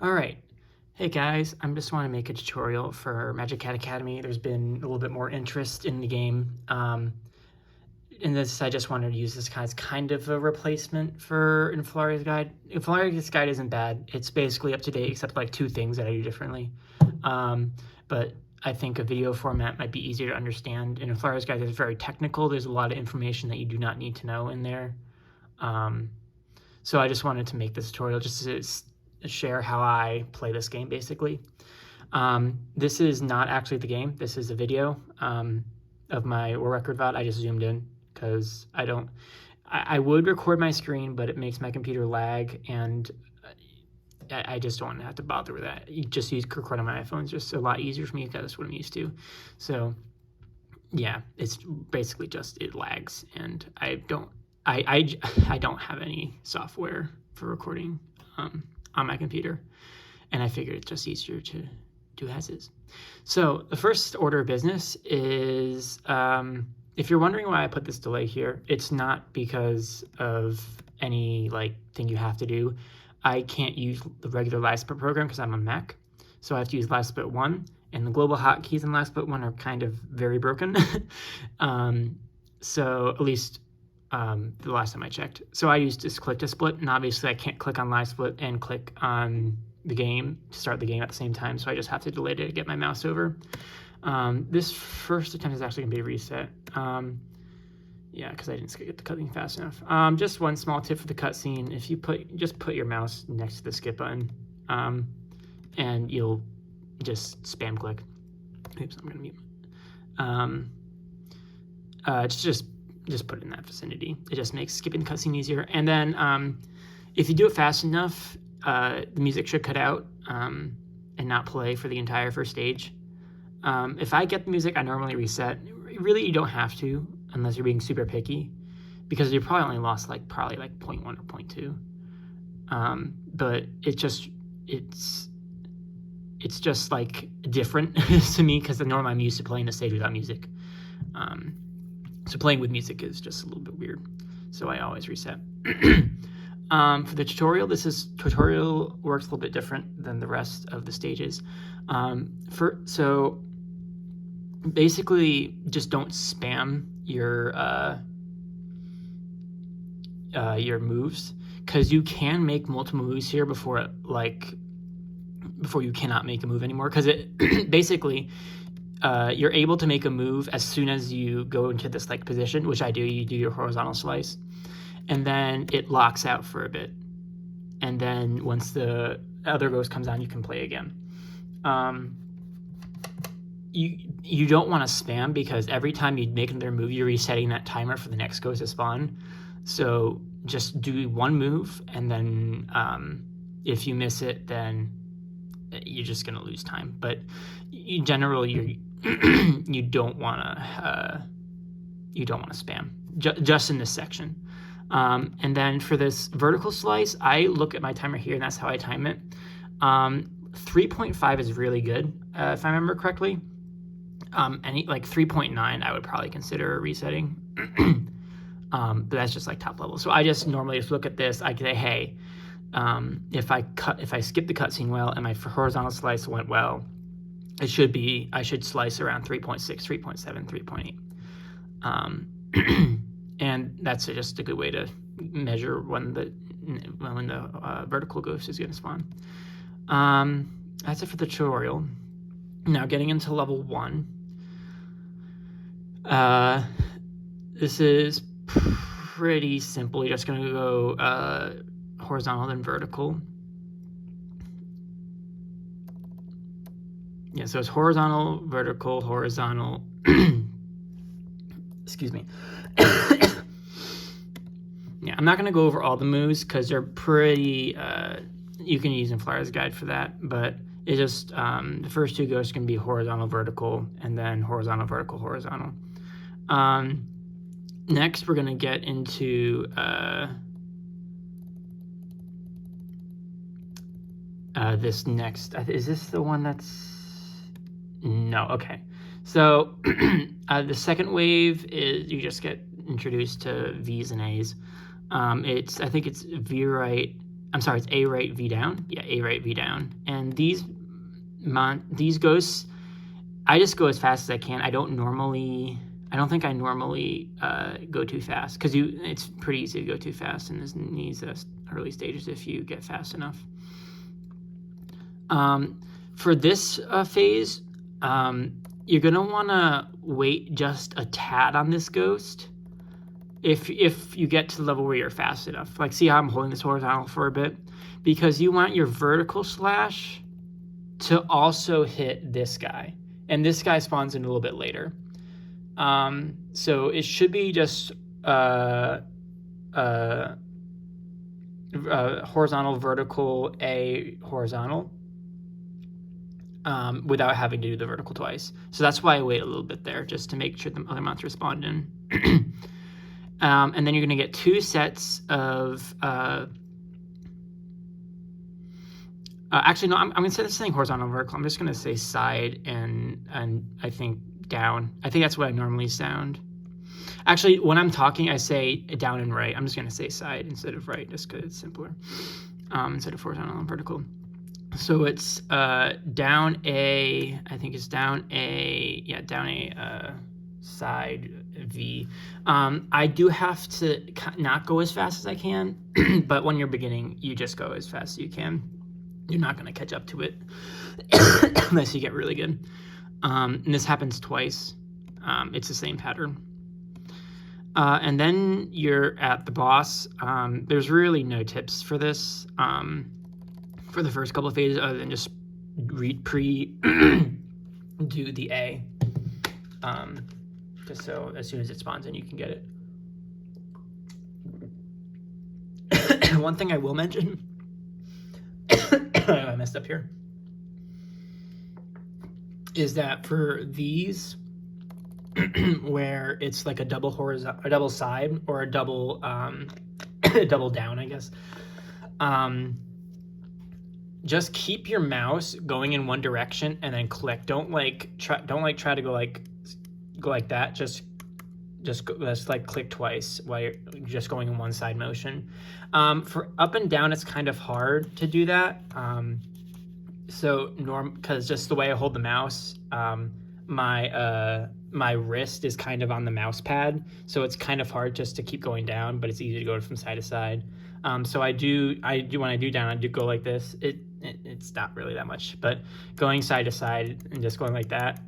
All right. Hey guys, I just want to make a tutorial for Magic Cat Academy. There's been a little bit more interest in the game. In this, I just wanted to use this as kind of a replacement for Inflaria's Guide. Inflaria's Guide isn't bad. It's basically up to date except like two things that I do differently. But I think a video format might be easier to understand. And Inflaria's Guide is very technical. There's a lot of information that you do not need to know in there. So I just wanted to make this tutorial just to share how I play this game, basically. This is not actually the game. This is a video of my War Record VOD. I just zoomed in because I would record my screen, but it makes my computer lag, and I just don't want to have to bother with that. You just use record on my iPhone. It's just a lot easier for me because that's what I'm used to. So yeah, it's basically just it lags, and I don't have any software for recording on my computer, and I figured it's just easier to do as is. So the first order of business is, if you're wondering why I put this delay here, it's not because of any thing you have to do. I can't use the regular LastBit program because I'm on Mac, so I have to use LastBit 1, and the global hotkeys in LastBit 1 are kind of very broken. So at least the last time I checked. So I used this click to split, and obviously I can't click on live split and click on the game to start the game at the same time, so I just have to delay it to get my mouse over. This first attempt is actually going to be a reset. Yeah, because I didn't get the cutscene fast enough. Just one small tip for the cutscene: if you just put your mouse next to the skip button, and you'll just spam click. Oops, I'm going to mute. Just put it in that vicinity. It just makes skipping the cutscene easier. And then if you do it fast enough, the music should cut out and not play for the entire first stage. If I get the music, I normally reset. Really, you don't have to unless you're being super picky, because you probably only lost probably 0.1 or 0.2. But it's just different to me because normally I'm used to playing the stage without music. So playing with music is just a little bit weird, so I always reset. For the tutorial, tutorial works a little bit different than the rest of the stages. So basically, just don't spam your moves, because you can make multiple moves here before you cannot make a move anymore. Because it basically. You're able to make a move as soon as you go into this position, which I do. You do your horizontal slice, and then it locks out for a bit, and then once the other ghost comes on, you can play again. You don't want to spam, because every time you make another move, you're resetting that timer for the next ghost to spawn. So just do one move, and then if you miss it, then you're just gonna lose time. But in general, you don't want to spam just in this section. And then for this vertical slice, I look at my timer here, and that's how I time it. 3.5 is really good, if I remember correctly. Any 3.9, I would probably consider resetting. But that's just top level. So I just normally just look at this. I say, hey, if I skip the cutscene well and my horizontal slice went well, I should slice around 3.6, 3.7, 3.8. And that's just a good way to measure when the vertical ghost is going to spawn. That's it for the tutorial. Now getting into level 1. This is pretty simple. You're just going to go horizontal then vertical. Yeah, so it's horizontal, vertical, horizontal. Excuse me. Yeah, I'm not going to go over all the moves because they're pretty, you can use Inflaria's Guide for that, but it's just, the first two ghosts can be horizontal, vertical, and then horizontal, vertical, horizontal. Next, we're going to get into this next. Is this the one that's... No, okay. So the second wave is you just get introduced to V's and A's. I think it's V right, I'm sorry, it's A right, V down. Yeah, A right, V down. And these ghosts, I just go as fast as I can. I don't think I normally go too fast, because it's pretty easy to go too fast in these early stages if you get fast enough. For this phase, you're gonna want to wait just a tad on this ghost if you get to the level where you're fast enough. Like, see how I'm holding this horizontal for a bit? Because you want your vertical slash to also hit this guy, and this guy spawns in a little bit later. So it should be just horizontal, vertical, A, horizontal, without having to do the vertical twice. So that's why I wait a little bit there, just to make sure the other monsters spawned in. And then you're going to get 2 sets of... actually, no, I'm going to say this thing horizontal and vertical. I'm just going to say side and I think down. I think that's what I normally sound. Actually, when I'm talking, I say down and right. I'm just going to say side instead of right, just because it's simpler, instead of horizontal and vertical. So it's down A, I think it's down A, yeah, down A, side V. I do have to not go as fast as I can, but when you're beginning, you just go as fast as you can. You're not going to catch up to it unless you get really good. And this happens twice. It's the same pattern. And then you're at the boss. There's really no tips for this for the first couple of phases, other than just do the A, just so as soon as it spawns in, you can get it. One thing I will mention, I messed up here, is that for these, where it's like a double horizontal, a double side, or a double double down, I guess. Just keep your mouse going in one direction and then click. Don't try to go like that. Just like click twice while you're just going in one side motion. For up and down, it's kind of hard to do that. Because just the way I hold the mouse, my wrist is kind of on the mouse pad, so it's kind of hard just to keep going down, but it's easy to go from side to side. So when I do down, I do go like this. It's not really that much, but going side to side and just going like that,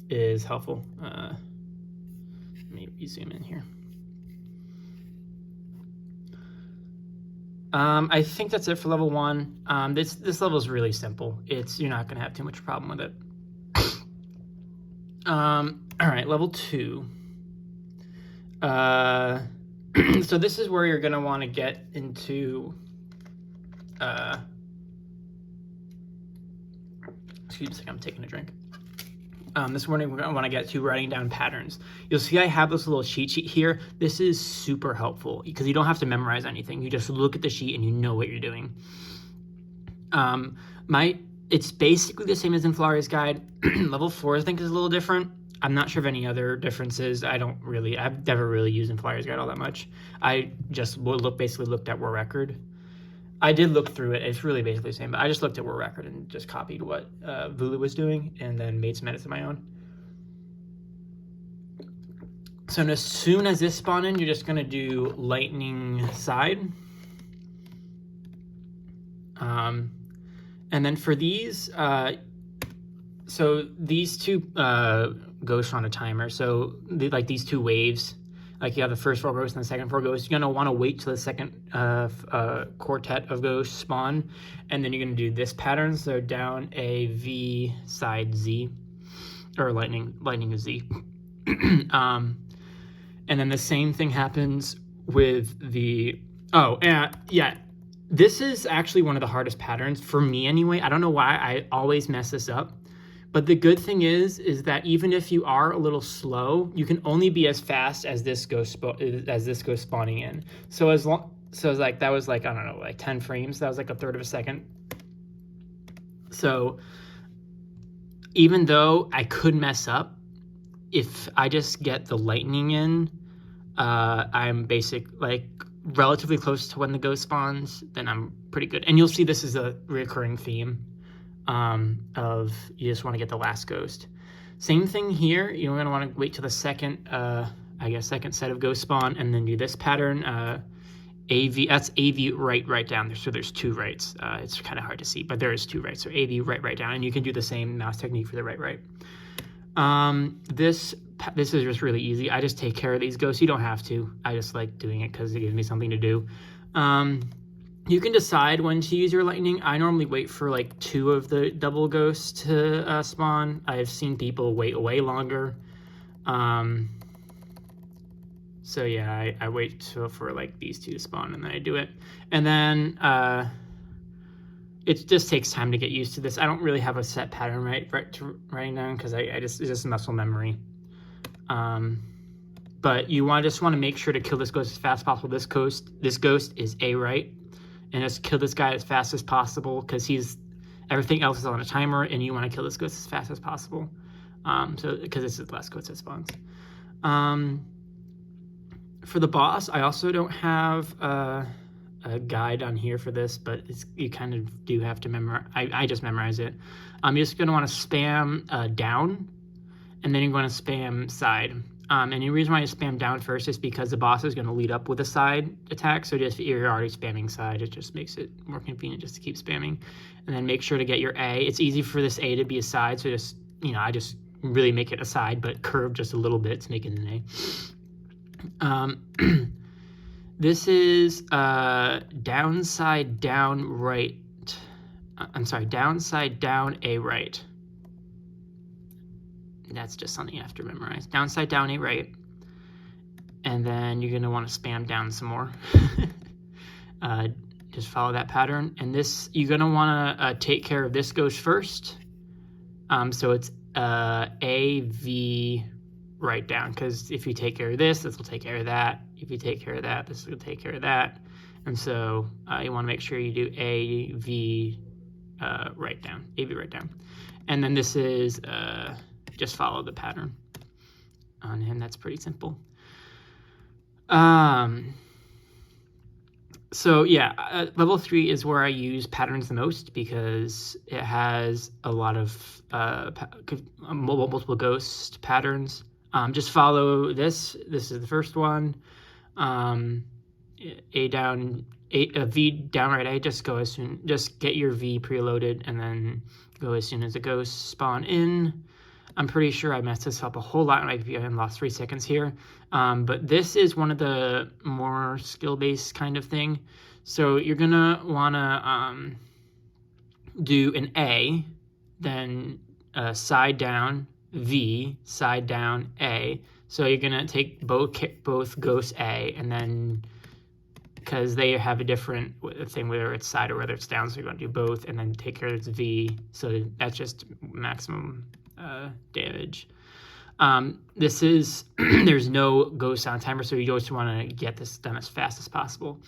is helpful. Let me zoom in here. I think that's it for level 1. This level is really simple. You're not going to have too much problem with it. All right, level 2. So this is where you're going to want to get into, excuse me a second, I'm taking a drink. This morning we're going to want to get to writing down patterns. You'll see I have this little cheat sheet here. This is super helpful because you don't have to memorize anything. You just look at the sheet and you know what you're doing. It's basically the same as in Flaria's Guide. Level 4, I think, is a little different. I'm not sure of any other differences. I've never really used in Flaria's Guide all that much. I just basically looked at War Record. I did look through it. It's really basically the same, but I just looked at War Record and just copied what Vulu was doing and then made some edits of my own. So as soon as this spawn in, you're just going to do lightning side. And then for these, so these two ghosts on a timer. So like these 2 waves, like you have the first 4 ghosts and the second 4 ghosts, you're going to want to wait till the second quartet of ghosts spawn, and then you're going to do this pattern. So down A, V, side Z, or lightning is Z. And then the same thing happens with the, yeah, this is actually one of the hardest patterns for me anyway. I don't know why I always mess this up. But the good thing is that even if you are a little slow, you can only be as fast as this goes spawning in. So that was like, I don't know, like 10 frames. That was like a third of a second. So even though I could mess up, if I just get the lightning in, I'm relatively close to when the ghost spawns, then I'm pretty good. And you'll see this is a recurring theme of you just want to get the last ghost. Same thing here. You're going to want to wait till the second, second set of ghost spawn, and then do this pattern. AV, that's AV right down there. So there's 2 rights. It's kind of hard to see, but there is 2 rights. So AV right down, and you can do the same mouse technique for the right. This is just really easy. I just take care of these ghosts. You don't have to. I just like doing it because it gives me something to do. You can decide when to use your lightning. I normally wait for like 2 of the double ghosts to spawn. I've seen people wait way longer. So yeah, I wait for like these 2 to spawn, and then I do it. And then it just takes time to get used to this. I don't really have a set pattern right now because it's just muscle memory. But you just want to make sure to kill this ghost as fast as possible. This ghost is A right, and just kill this guy as fast as possible because everything else is on a timer, and you want to kill this ghost as fast as possible. Because this is the last ghost that spawns. For the boss, I also don't have a guide on here for this, but you kind of do have to memorize. I just memorize it. You're just going to want to spam down, and then you're going to spam side. And the reason why you spam down first is because the boss is going to lead up with a side attack. So just if you're already spamming side, it just makes it more convenient just to keep spamming. And then make sure to get your A. It's easy for this A to be a side, so just, I just really make it a side, but curve just a little bit to make it an A. This is downside down right. Downside down A right. That's just something you have to memorize. Downside down A right. And then you're going to want to spam down some more. Just follow that pattern. And this, you're going to want to take care of this ghost first. So it's A, V, right down. Because if you take care of this will take care of that. If you take care of that, this will take care of that. And so you want to make sure you do A, V, right down. A, V, right down. And then this is... just follow the pattern on him. That's pretty simple. So yeah, level 3 is where I use patterns the most because it has a lot of multiple ghost patterns. Just follow this. This is the first one. V down right A. Just go as soon. Just get your V preloaded and then go as soon as the ghosts spawn in. I'm pretty sure I messed this up a whole lot and lost 3 seconds here. But this is one of the more skill-based kind of thing. So you're going to want to do an A, then side down, V, side down, A. So you're going to take both ghosts A, and then because they have a different thing, whether it's side or whether it's down, so you're going to do both, and then take care of the V. So that's just maximum damage. This is there's no ghost on timer, so you always want to get this done as fast as possible.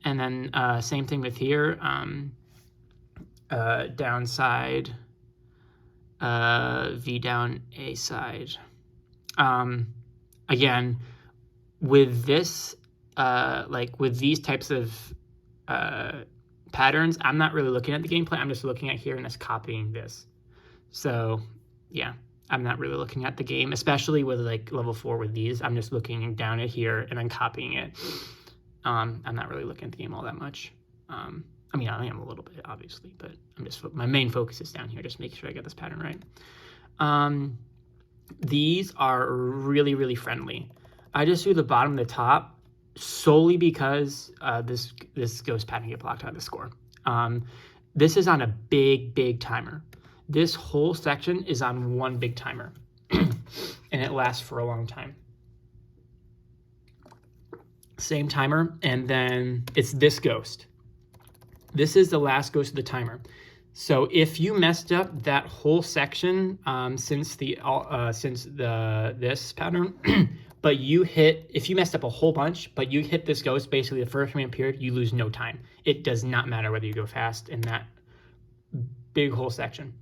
And then same thing with here. Downside, V down, A side. Again, with this, with these types of patterns, I'm not really looking at the gameplay. I'm just looking at here and just copying this. So yeah, I'm not really looking at the game, especially with like level 4 with these. I'm just looking down at here and then copying it. I'm not really looking at the game all that much. I mean, I am a little bit, obviously, but my main focus is down here, just making sure I get this pattern right. These are really, really friendly. I just do the bottom and the top solely because this ghost pattern get blocked out of the score. This is on a big timer. This whole section is on one big timer, and it lasts for a long time. Same timer, and then it's this ghost. This is the last ghost of the timer. So if you messed up that whole section since this pattern, but if you messed up a whole bunch, but you hit this ghost basically the first time it appeared, you lose no time. It does not matter whether you go fast in that big whole section.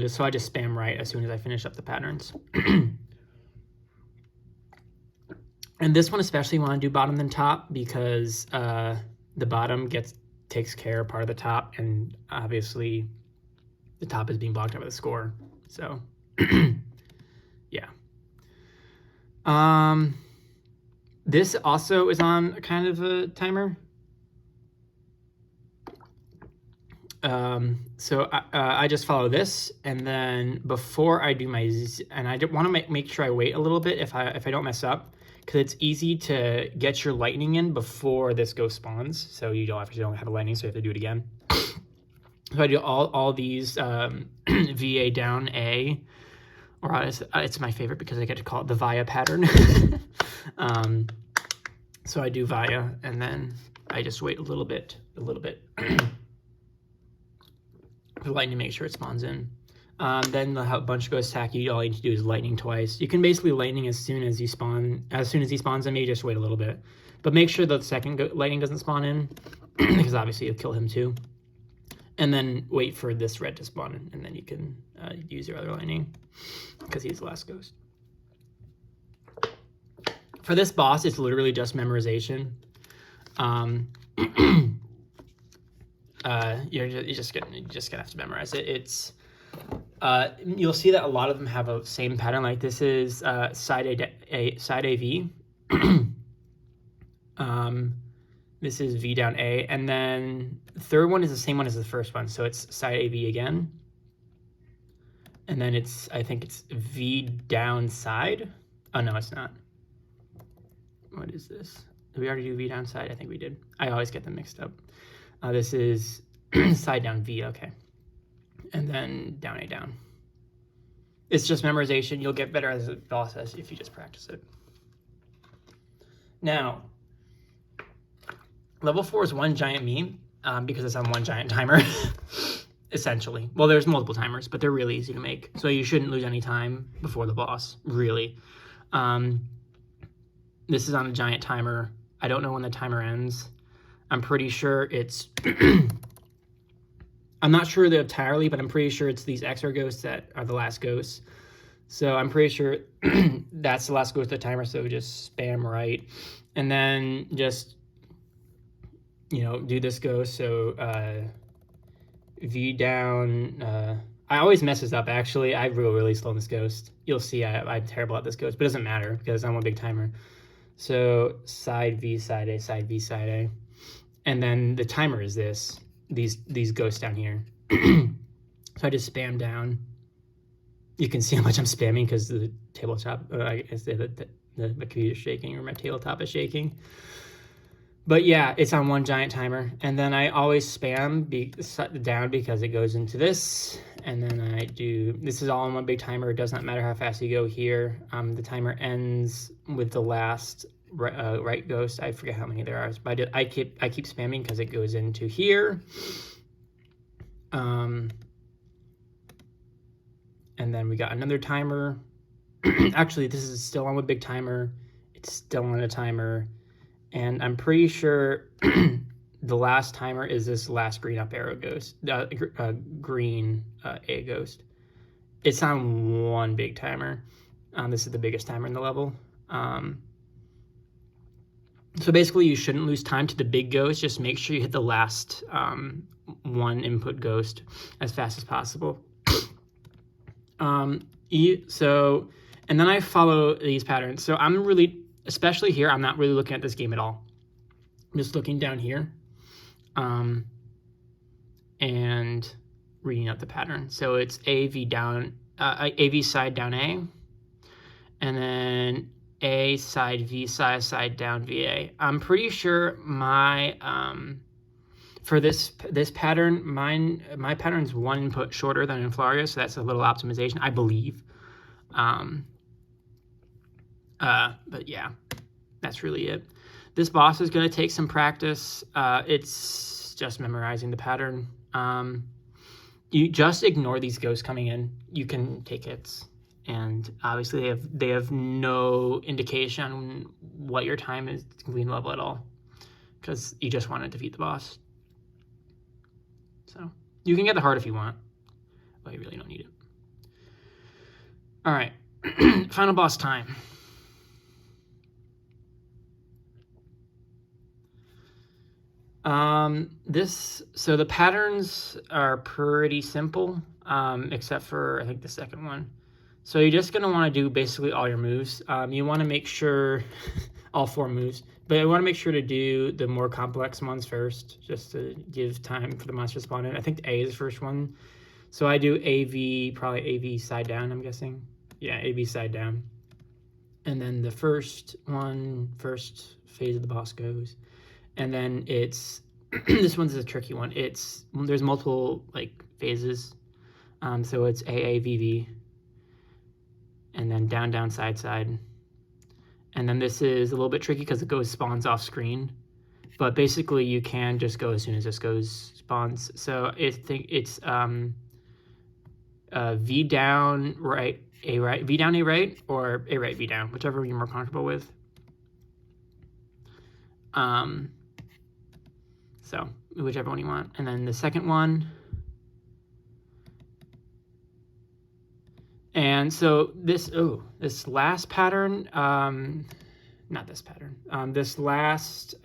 So I just spam right as soon as I finish up the patterns. And this one especially want to do bottom than top because the bottom takes care of part of the top, and obviously the top is being blocked out by the score. So yeah. This also is on kind of a timer. So I just follow this, and then before I do my and I want to make sure I wait a little bit if I don't mess up, because it's easy to get your lightning in before this ghost spawns, so you don't have a lightning, so you have to do it again. So I do all these VA down A, or it's my favorite because I get to call it the VIA pattern. So I do VIA, and then I just wait a little bit. For lightning to make sure it spawns in. Then the bunch goes attack you. All you need to do is lightning twice. You can basically lightning as soon as he spawns in, maybe just wait a little bit. But make sure the second lightning doesn't spawn in, because obviously you'll kill him too. And then wait for this red to spawn in, and then you can use your other lightning, because he's the last ghost. For this boss, it's literally just memorization. You're just gonna have to memorize it. It's you'll see that a lot of them have a same pattern. Like this is side AV. This is V down A, and then the third one is the same one as the first one, so it's side AV again. And then I think it's V down side. Oh no, it's not. What is this? Did we already do V down side? I think we did. I always get them mixed up. This is side down V, okay. And then down A down. It's just memorization. You'll get better as a boss if you just practice it. Now, level 4 is one giant meme, because it's on one giant timer, essentially. Well, there's multiple timers, but they're really easy to make. So you shouldn't lose any time before the boss, really. This is on a giant timer. I don't know when the timer ends. I'm pretty sure it's... I'm not sure entirely, but I'm pretty sure it's these extra ghosts that are the last ghosts. So I'm pretty sure that's the last ghost of the timer, so just spam right. And then just, do this ghost. So V down... I always mess this up, actually. I really slow on this ghost. You'll see I'm terrible at this ghost, but it doesn't matter because I'm a big timer. So side V, side A, side V, side A. And then the timer is these ghosts down here. So I just spam down. You can see how much I'm spamming because the tabletop, I guess the computer's shaking, or my tabletop is shaking. But yeah, it's on one giant timer. And then I always spam down because it goes into this. And then this is all on one big timer. It does not matter how fast you go here. The timer ends with the last right ghost. I forget how many there are, but I keep spamming because it goes into here. And then we got another timer. Actually, this is still on with big timer. It's still on a timer. And I'm pretty sure the last timer is this last green up arrow ghost, green A ghost. It's on one big timer. This is the biggest timer in the level. So basically, you shouldn't lose time to the big ghost. Just make sure you hit the last one input ghost as fast as possible. And then I follow these patterns. So I'm really, especially here, I'm not really looking at this game at all. I'm just looking down here and reading out the pattern. So it's AV down, AV side down A, and then A side V side down VA. I'm pretty sure my for this pattern, my pattern's one input shorter than in Inflaria, so that's a little optimization, I believe. But yeah, that's really it. This boss is going to take some practice. It's just memorizing the pattern. You just ignore these ghosts coming in. You can take hits, and obviously they have no indication on what your time is completing level at all, because you just want to defeat the boss. So you can get the heart if you want, but you really don't need it. All right, final boss time. So the patterns are pretty simple, except for I think the second one. So you're just gonna want to do basically all your moves. You want to make sure all 4 moves, but you want to make sure to do the more complex ones first, just to give time for the monster to spawn in. I think the A is the first one. So I do AV, probably AV side down, I'm guessing. Yeah, AV side down. And then the first phase of the boss goes. And then it's, this one's a tricky one. There's multiple like phases. So it's AAVV. And then down, down, side, side. And then this is a little bit tricky because it spawns off screen. But basically you can just go as soon as this spawns. So it's V down, right, A right, V down, A right, or A right, V down, whichever you're more comfortable with. So whichever one you want. And then the second one. And so this last pattern, not this pattern, this last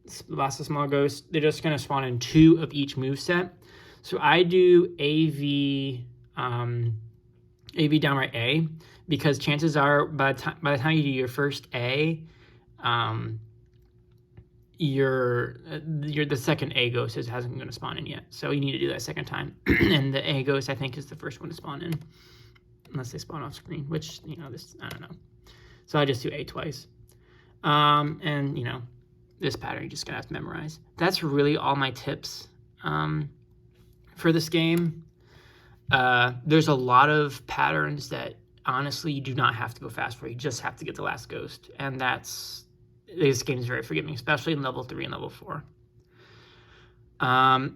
small ghost, they're just gonna spawn in 2 of each moveset. So I do AV downright A, because chances are by the time you do your first A, the second A ghost hasn't going to spawn in yet, so you need to do that second time. And the A ghost I think is the first one to spawn in, unless they spawn off screen, which I don't know. So I just do A twice, and this pattern you're just gonna have to memorize. That's really all my tips for this game. There's a lot of patterns that honestly you do not have to go fast for. You just have to get the last ghost, and this game is very forgiving, especially in level 3 and level 4.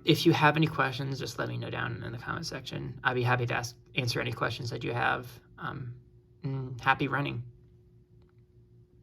If you have any questions, just let me know down in the comment section. I'd be happy to answer any questions that you have. Happy running.